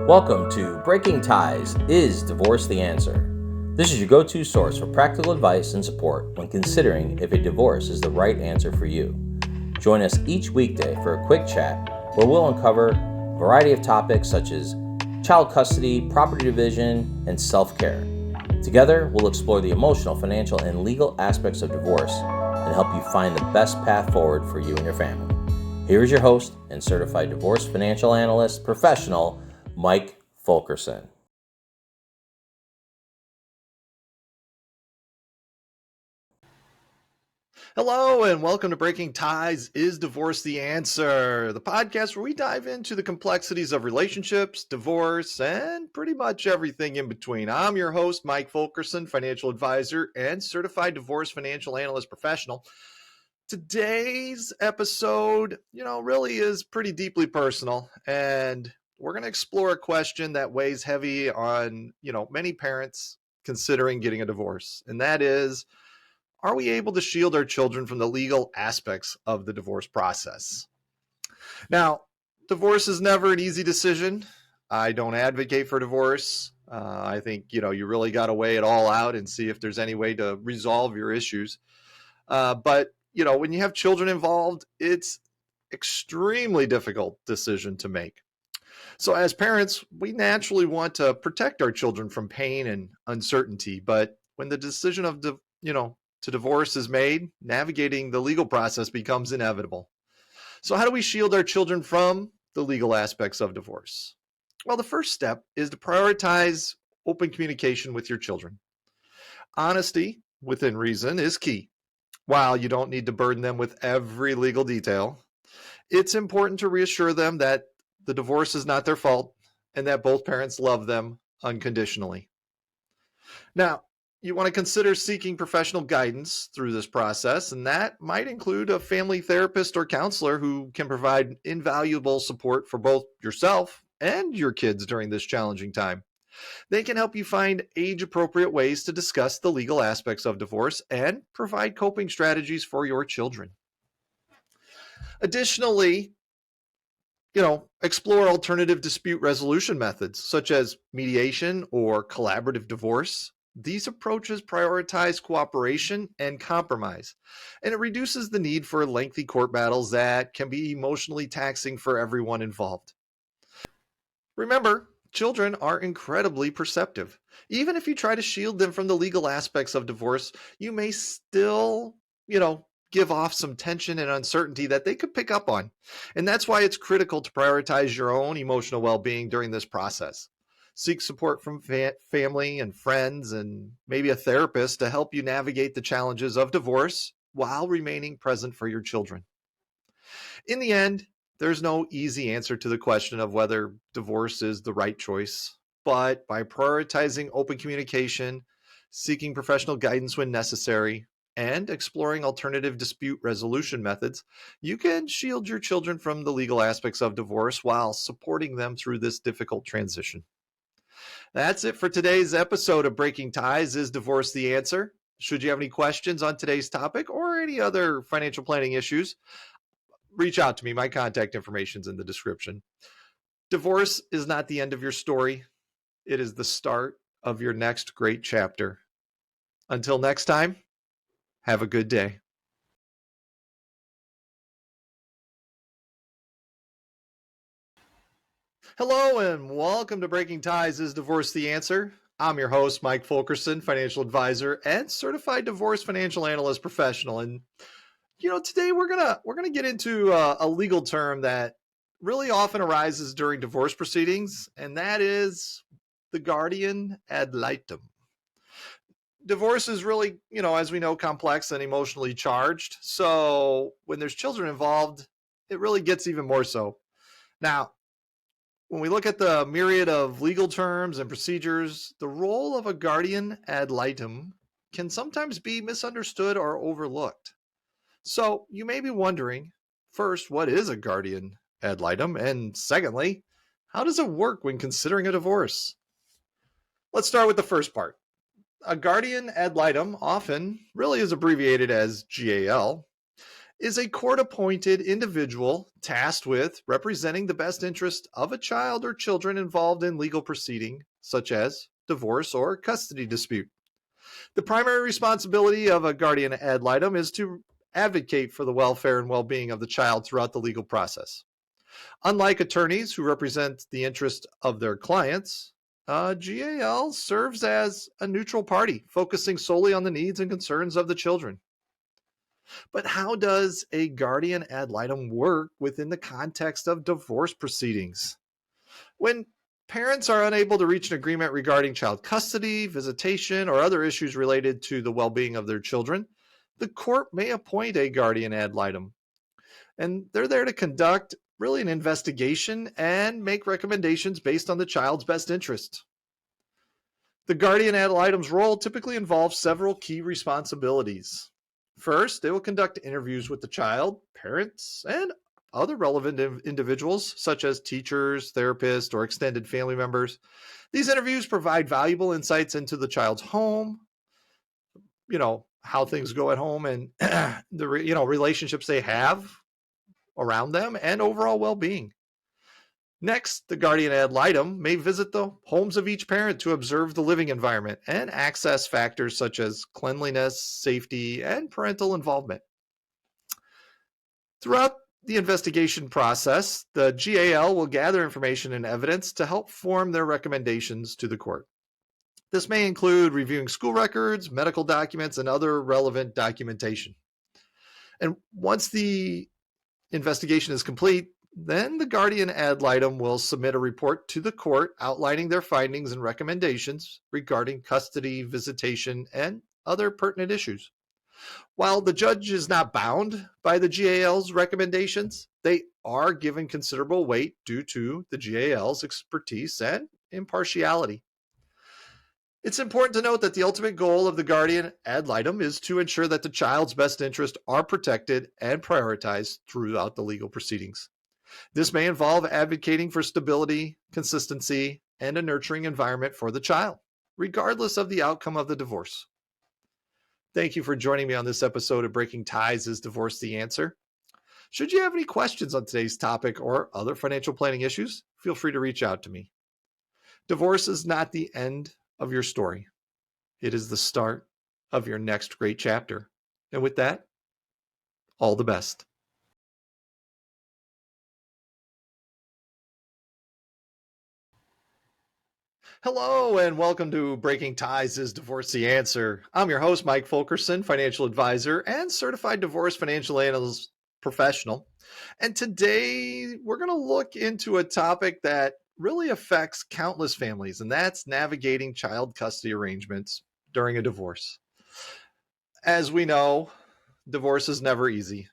Welcome to Breaking Ties, Is Divorce the Answer? This is your go-to source for practical advice and support when considering if a divorce is the right answer for you. Join us each weekday for a quick chat where we'll uncover a variety of topics such as child custody, property division, and self-care. Together, we'll explore the emotional, financial, and legal aspects of divorce and help you find the best path forward for you and your family. Here is your host and Certified Divorce Financial Analyst professional, Mike Fulkerson. Hello and welcome to Breaking Ties, Is Divorce the Answer? The podcast where we dive into the complexities of relationships, divorce, and pretty much everything in between. I'm your host, Mike Fulkerson, financial advisor and certified divorce financial analyst professional. Today's episode, really is pretty deeply personal, and we're going to explore a question that weighs heavy on, many parents considering getting a divorce, and that is, are we able to shield our children from the legal aspects of the divorce process? Now, divorce is never an easy decision. I don't advocate for divorce. I think, you really got to weigh it all out and see if there's any way to resolve your issues. But, when you have children involved, it's extremely difficult decision to make. So as parents, we naturally want to protect our children from pain and uncertainty. But when the decision of to divorce is made, navigating the legal process becomes inevitable. So how do we shield our children from the legal aspects of divorce? Well, the first step is to prioritize open communication with your children. Honesty within reason is key. While you don't need to burden them with every legal detail, it's important to reassure them that the divorce is not their fault and that both parents love them unconditionally. Now, you want to consider seeking professional guidance through this process, and that might include a family therapist or counselor who can provide invaluable support for both yourself and your kids during this challenging time. They can help you find age-appropriate ways to discuss the legal aspects of divorce and provide coping strategies for your children. Additionally, explore alternative dispute resolution methods such as mediation or collaborative divorce. These approaches prioritize cooperation and compromise, and it reduces the need for lengthy court battles that can be emotionally taxing for everyone involved. Remember, children are incredibly perceptive. Even if you try to shield them from the legal aspects of divorce, you may still, give off some tension and uncertainty that they could pick up on. And that's why it's critical to prioritize your own emotional well-being during this process. Seek support from family and friends and maybe a therapist to help you navigate the challenges of divorce while remaining present for your children. In the end, there's no easy answer to the question of whether divorce is the right choice, but by prioritizing open communication, seeking professional guidance when necessary, and exploring alternative dispute resolution methods, you can shield your children from the legal aspects of divorce while supporting them through this difficult transition. That's it for today's episode of Breaking Ties, Is Divorce the Answer? Should you have any questions on today's topic or any other financial planning issues, reach out to me. My contact information is in the description. Divorce is not the end of your story. It is the start of your next great chapter. Until next time, have a good day. Hello and welcome to Breaking Ties, Is Divorce the Answer? I'm your host, Mike Fulkerson, financial advisor and certified divorce financial analyst professional. And today we're gonna get into a legal term that really often arises during divorce proceedings, and that is the guardian ad litem. Divorce is really, as we know, complex and emotionally charged. So when there's children involved, it really gets even more so. Now, when we look at the myriad of legal terms and procedures, the role of a guardian ad litem can sometimes be misunderstood or overlooked. So you may be wondering, first, what is a guardian ad litem? And secondly, how does it work when considering a divorce? Let's start with the first part. A guardian ad litem often really is abbreviated as GAL is a court-appointed individual tasked with representing the best interest of a child or children involved in legal proceeding, such as divorce or custody dispute. The primary responsibility of a guardian ad litem is to advocate for the welfare and well-being of the child throughout the legal process. Unlike attorneys who represent the interest of their clients, GAL serves as a neutral party, focusing solely on the needs and concerns of the children. But how does a guardian ad litem work within the context of divorce proceedings? When parents are unable to reach an agreement regarding child custody, visitation, or other issues related to the well-being of their children, the court may appoint a guardian ad litem. And they're there to conduct really an investigation and make recommendations based on the child's best interest. The guardian ad litem's role typically involves several key responsibilities. First, they will conduct interviews with the child, parents, and other relevant individuals, such as teachers, therapists, or extended family members. These interviews provide valuable insights into the child's home, how things go at home, and the relationships they have around them, and overall well-being. Next, the guardian ad litem may visit the homes of each parent to observe the living environment and access factors such as cleanliness, safety, and parental involvement. Throughout the investigation process, the GAL will gather information and evidence to help form their recommendations to the court. This may include reviewing school records, medical documents, and other relevant documentation. And once the investigation is complete, then the guardian ad litem will submit a report to the court outlining their findings and recommendations regarding custody, visitation, and other pertinent issues. While the judge is not bound by the GAL's recommendations, they are given considerable weight due to the GAL's expertise and impartiality. It's important to note that the ultimate goal of the guardian ad litem is to ensure that the child's best interests are protected and prioritized throughout the legal proceedings. This may involve advocating for stability, consistency, and a nurturing environment for the child, regardless of the outcome of the divorce. Thank you for joining me on this episode of Breaking Ties Is Divorce the Answer? Should you have any questions on today's topic or other financial planning issues, feel free to reach out to me. Divorce is not the end of your story. It is the start of your next great chapter. And with that, all the best. Hello, and welcome to Breaking Ties Is Divorce the Answer. I'm your host, Mike Fulkerson, financial advisor and certified divorce financial analyst professional. And today we're going to look into a topic that really affects countless families, and that's navigating child custody arrangements during a divorce. As we know, divorce is never easy.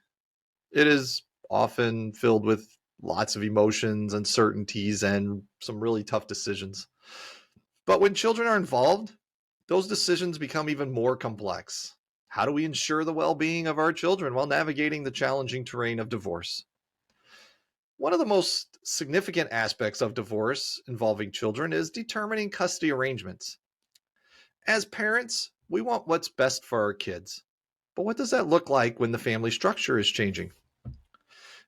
It is often filled with lots of emotions, uncertainties, and some really tough decisions. But when children are involved, those decisions become even more complex. How do we ensure the well-being of our children while navigating the challenging terrain of divorce? One of the most significant aspects of divorce involving children is determining custody arrangements. As parents, we want what's best for our kids. But what does that look like when the family structure is changing?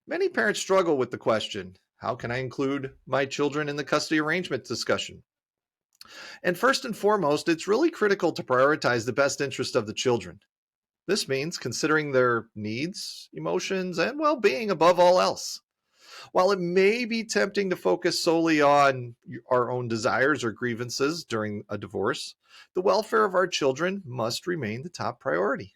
Many parents struggle with the question, how can I include my children in the custody arrangement discussion? And first and foremost, it's really critical to prioritize the best interest of the children. This means considering their needs, emotions, and well-being above all else. While it may be tempting to focus solely on our own desires or grievances during a divorce, the welfare of our children must remain the top priority.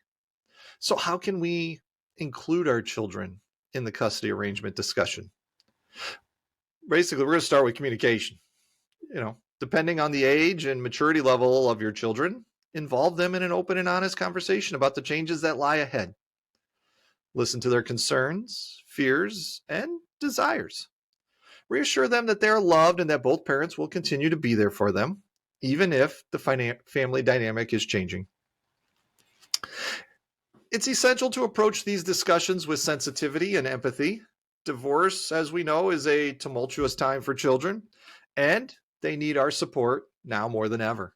So how can we include our children in the custody arrangement discussion? Basically, we're going to start with communication. Depending on the age and maturity level of your children, involve them in an open and honest conversation about the changes that lie ahead. Listen to their concerns, fears, and desires. Reassure them that they are loved and that both parents will continue to be there for them, even if the family dynamic is changing. It's essential to approach these discussions with sensitivity and empathy. Divorce, as we know, is a tumultuous time for children, and they need our support now more than ever.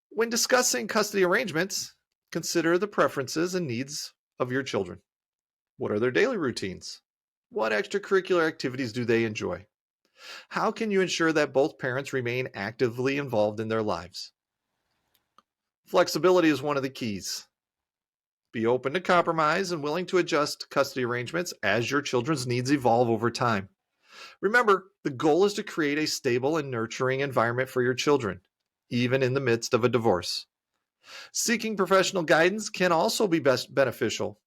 When discussing custody arrangements, consider the preferences and needs of your children. What are their daily routines? What extracurricular activities do they enjoy? How can you ensure that both parents remain actively involved in their lives? Flexibility is one of the keys. Be open to compromise and willing to adjust custody arrangements as your children's needs evolve over time. Remember, the goal is to create a stable and nurturing environment for your children, even in the midst of a divorce. Seeking professional guidance can also be best beneficial.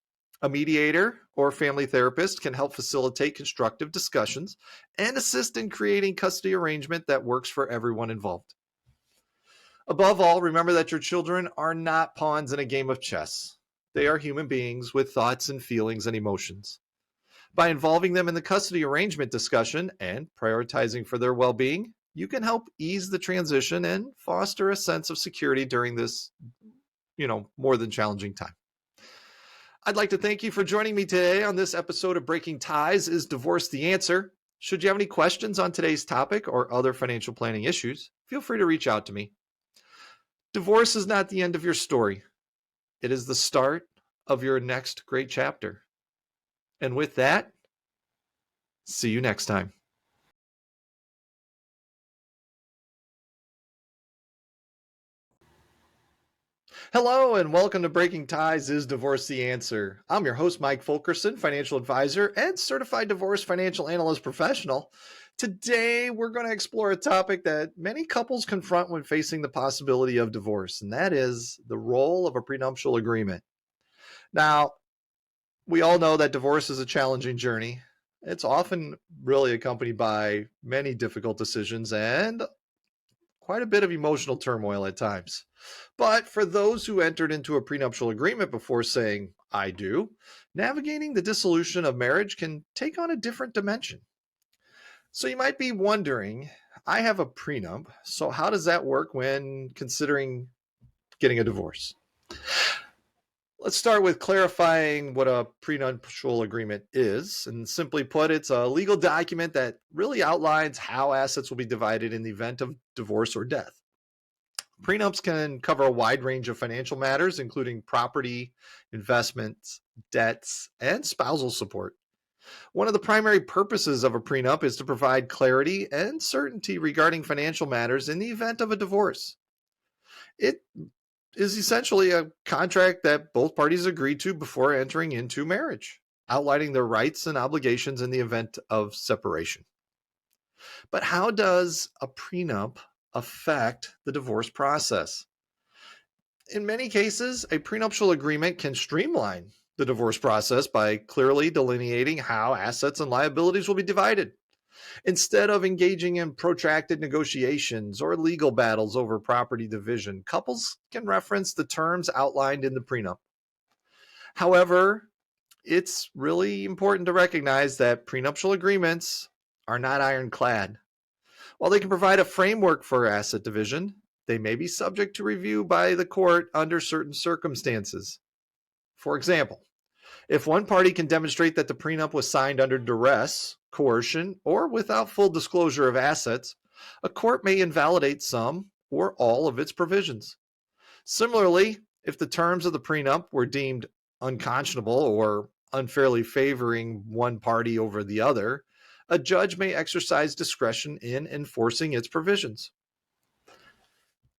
A mediator or family therapist can help facilitate constructive discussions and assist in creating custody arrangement that works for everyone involved. Above all, remember that your children are not pawns in a game of chess. They are human beings with thoughts and feelings and emotions. By involving them in the custody arrangement discussion and prioritizing for their well-being, you can help ease the transition and foster a sense of security during this, more than challenging time. I'd like to thank you for joining me today on this episode of Breaking Ties. Is Divorce the Answer? Should you have any questions on today's topic or other financial planning issues, feel free to reach out to me. Divorce is not the end of your story. It is the start of your next great chapter. And with that, see you next time. Hello and welcome to Breaking Ties. Is Divorce the Answer? I'm your host, Mike Fulkerson, financial advisor and certified divorce financial analyst professional. Today, we're going to explore a topic that many couples confront when facing the possibility of divorce, and that is the role of a prenuptial agreement. Now, we all know that divorce is a challenging journey. It's often really accompanied by many difficult decisions and quite a bit of emotional turmoil at times. But for those who entered into a prenuptial agreement before saying, I do, navigating the dissolution of marriage can take on a different dimension. So you might be wondering, I have a prenup, so how does that work when considering getting a divorce? Let's start with clarifying what a prenuptial agreement is. And simply put, it's a legal document that really outlines how assets will be divided in the event of divorce or death. Prenups can cover a wide range of financial matters, including property, investments, debts, and spousal support. One of the primary purposes of a prenup is to provide clarity and certainty regarding financial matters in the event of a divorce. It is essentially a contract that both parties agree to before entering into marriage, outlining their rights and obligations in the event of separation. But how does a prenup affect the divorce process? In many cases, a prenuptial agreement can streamline the divorce process by clearly delineating how assets and liabilities will be divided. Instead of engaging in protracted negotiations or legal battles over property division, couples can reference the terms outlined in the prenup. However, it's really important to recognize that prenuptial agreements are not ironclad. While they can provide a framework for asset division, they may be subject to review by the court under certain circumstances. For example, if one party can demonstrate that the prenup was signed under duress, coercion, or without full disclosure of assets, a court may invalidate some or all of its provisions. Similarly, if the terms of the prenup were deemed unconscionable or unfairly favoring one party over the other, a judge may exercise discretion in enforcing its provisions.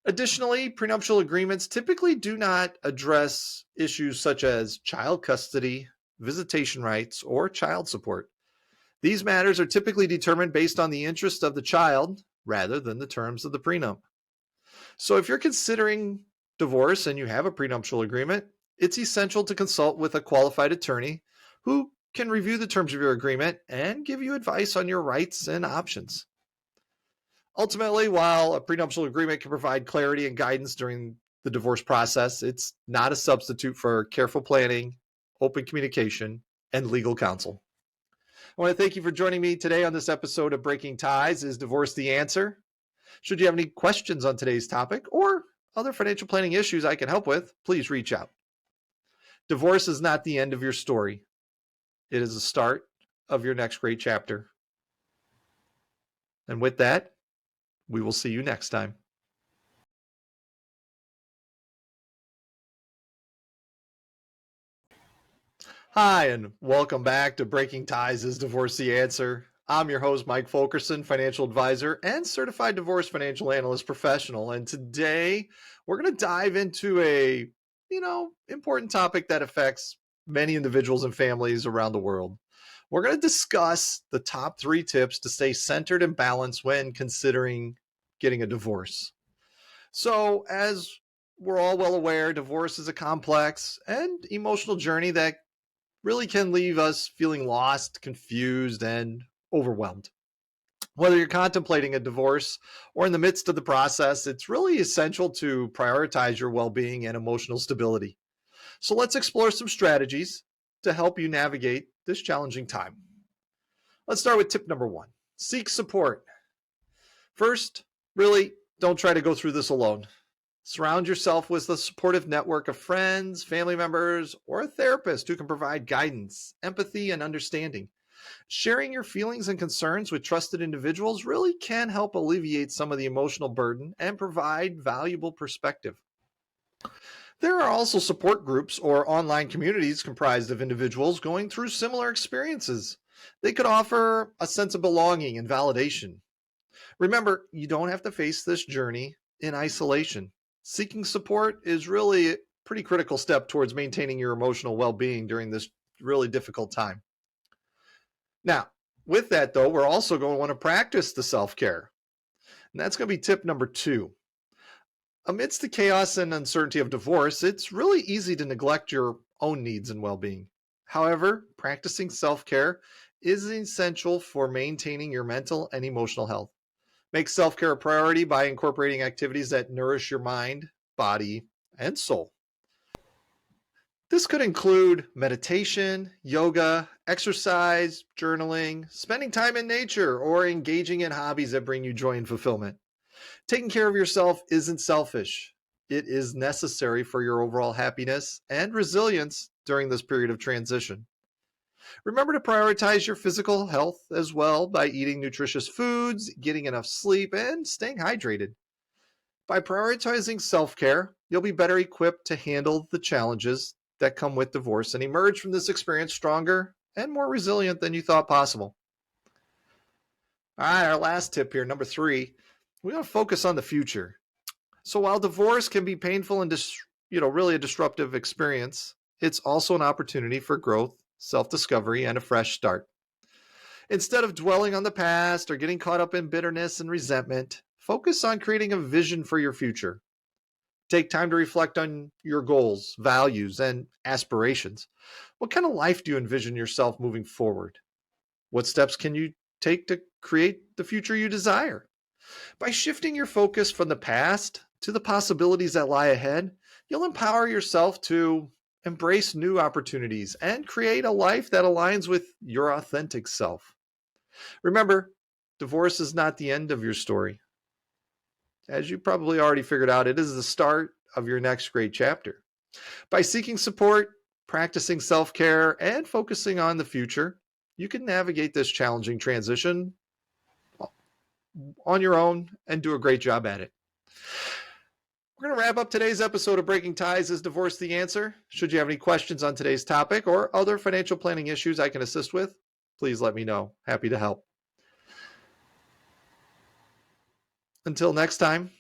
Additionally, prenuptial agreements typically do not address issues such as child custody, visitation rights, or child support. These matters are typically determined based on the interest of the child rather than the terms of the prenup. So if you're considering divorce and you have a prenuptial agreement, it's essential to consult with a qualified attorney who can review the terms of your agreement and give you advice on your rights and options. Ultimately, while a prenuptial agreement can provide clarity and guidance during the divorce process, it's not a substitute for careful planning, open communication, and legal counsel. I want to thank you for joining me today on this episode of Breaking Ties. Is Divorce the Answer? Should you have any questions on today's topic or other financial planning issues I can help with, please reach out. Divorce is not the end of your story. It is the start of your next great chapter. And with that, we will see you next time. Hi, and welcome back to Breaking Ties is Divorce the Answer. I'm your host, Mike Fulkerson, financial advisor and certified divorce financial analyst professional. And today we're going to dive into a, important topic that affects many individuals and families around the world. We're going to discuss the top 3 tips to stay centered and balanced when considering getting a divorce. So, as we're all well aware, divorce is a complex and emotional journey that really can leave us feeling lost, confused, and overwhelmed. Whether you're contemplating a divorce or in the midst of the process, it's really essential to prioritize your well being and emotional stability. So let's explore some strategies to help you navigate this challenging time. Let's start with tip number 1: seek support. First, really don't try to go through this alone. Surround yourself with a supportive network of friends, family members, or a therapist who can provide guidance, empathy, and understanding. Sharing your feelings and concerns with trusted individuals really can help alleviate some of the emotional burden and provide valuable perspective. There are also support groups or online communities comprised of individuals going through similar experiences. They could offer a sense of belonging and validation. Remember, you don't have to face this journey in isolation. Seeking support is really a pretty critical step towards maintaining your emotional well-being during this really difficult time. Now, with that though, we're also going to want to practice the self-care. And that's going to be tip number 2. Amidst the chaos and uncertainty of divorce, it's really easy to neglect your own needs and well-being. However, practicing self-care is essential for maintaining your mental and emotional health. Make self-care a priority by incorporating activities that nourish your mind, body, and soul. This could include meditation, yoga, exercise, journaling, spending time in nature, or engaging in hobbies that bring you joy and fulfillment. Taking care of yourself isn't selfish. It is necessary for your overall happiness and resilience during this period of transition. Remember to prioritize your physical health as well by eating nutritious foods, getting enough sleep, and staying hydrated. By prioritizing self-care, you'll be better equipped to handle the challenges that come with divorce and emerge from this experience stronger and more resilient than you thought possible. All right, our last tip here, number 3, we want to focus on the future. So while divorce can be painful and really a disruptive experience, it's also an opportunity for growth, self-discovery, and a fresh start. Instead of dwelling on the past or getting caught up in bitterness and resentment, focus on creating a vision for your future. Take time to reflect on your goals, values, and aspirations. What kind of life do you envision yourself moving forward? What steps can you take to create the future you desire? By shifting your focus from the past to the possibilities that lie ahead, you'll empower yourself to embrace new opportunities and create a life that aligns with your authentic self. Remember, divorce is not the end of your story. As you probably already figured out, it is the start of your next great chapter. By seeking support, practicing self-care, and focusing on the future, you can navigate this challenging transition on your own and do a great job at it. We're going to wrap up today's episode of Breaking Ties is Divorce the Answer. Should you have any questions on today's topic or other financial planning issues I can assist with, please let me know. Happy to help. Until next time,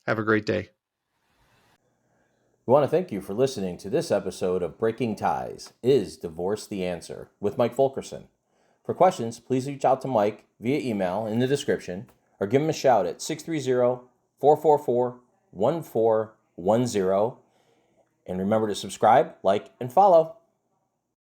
have a great day. We want to thank you for listening to this episode of Breaking Ties is Divorce the Answer with Mike Fulkerson. For questions, please reach out to Mike via email in the description or give him a shout at 630-444-1410. And remember to subscribe, like, and follow.